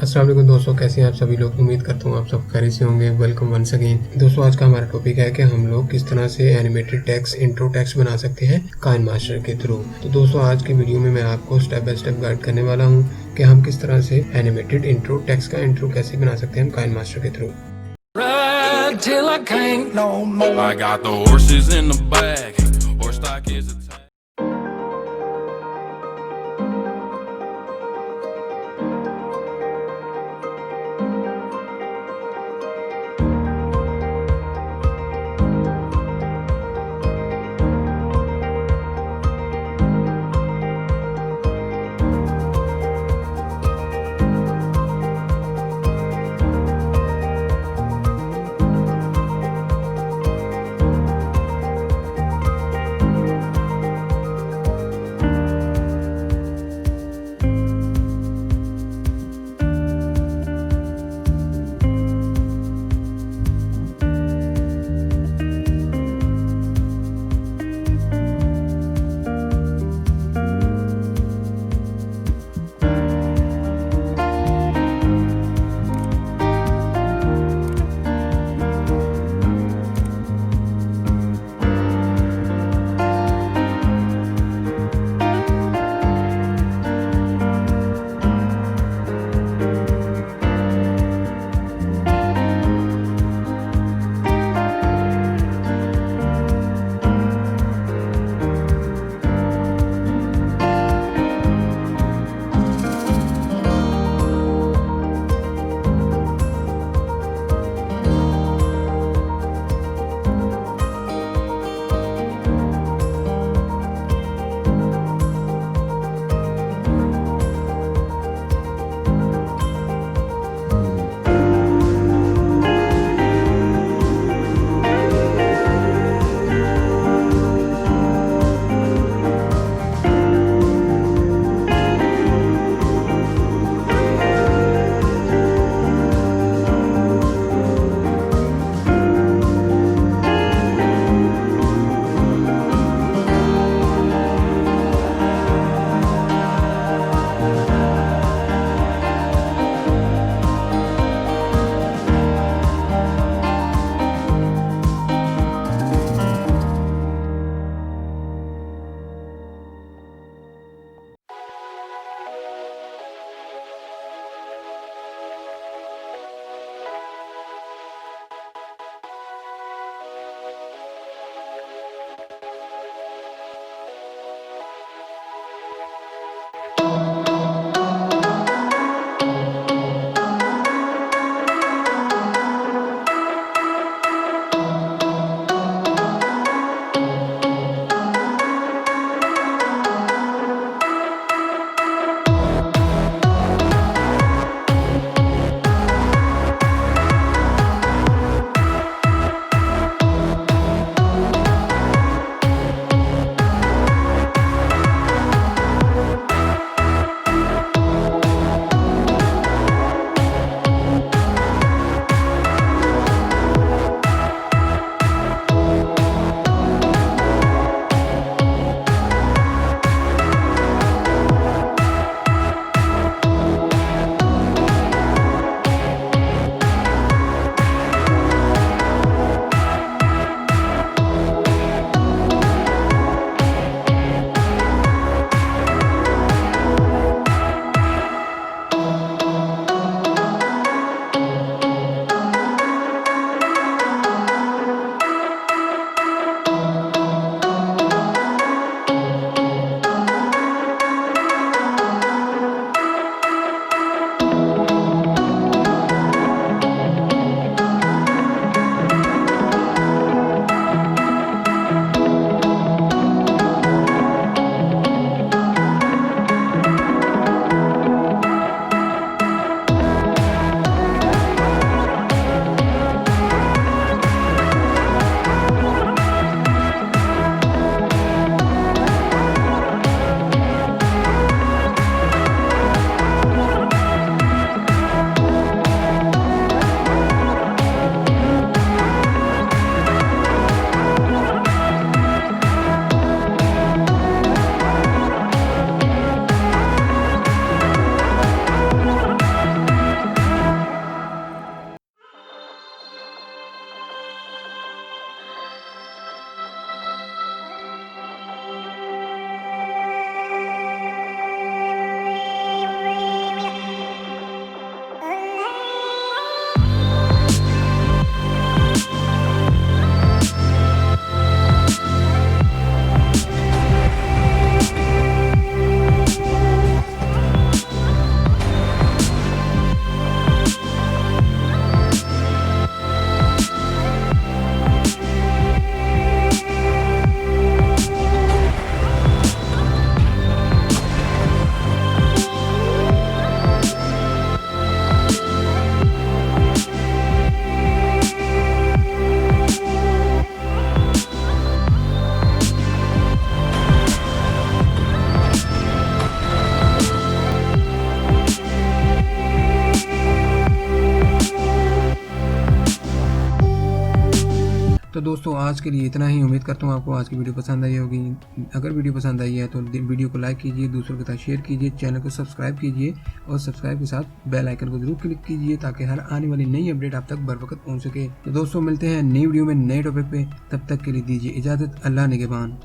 अस्सलाम वालेकुम दोस्तों, कैसे हैं आप सभी लोग। उम्मीद करता हूँ आप सब खैरियत से होंगे। वेलकम वंस अगेन दोस्तों। आज का हमारा टॉपिक है कि हम लोग किस तरह से एनिमेटेड टेक्स्ट इंट्रो टेक्स्ट बना सकते हैं काइन मास्टर के थ्रू। तो दोस्तों आज की वीडियो में मैं आपको स्टेप बाय स्टेप गाइड करने वाला हूँ कि हम किस तरह से एनिमेटेड इंट्रो टेक्स्ट का इंट्रो कैसे बना सकते हैं काइन मास्टर के through. Till I can't no more. I got the horses in the back. Horse stock is a तो दोस्तों आज के लिए इतना ही। उम्मीद करता हूँ आपको आज की वीडियो पसंद आई होगी। अगर वीडियो पसंद आई है तो वीडियो को लाइक कीजिए, दूसरों के साथ शेयर कीजिए, चैनल को सब्सक्राइब कीजिए और सब्सक्राइब के साथ बेल आइकन को जरूर क्लिक कीजिए ताकि हर आने वाली नई अपडेट आप तक बर वक्त पहुँच सके। तो दोस्तों मिलते हैं नई वीडियो में नए टॉपिक पे, तब तक के लिए दीजिए इजाज़त। अल्लाह निगहबान।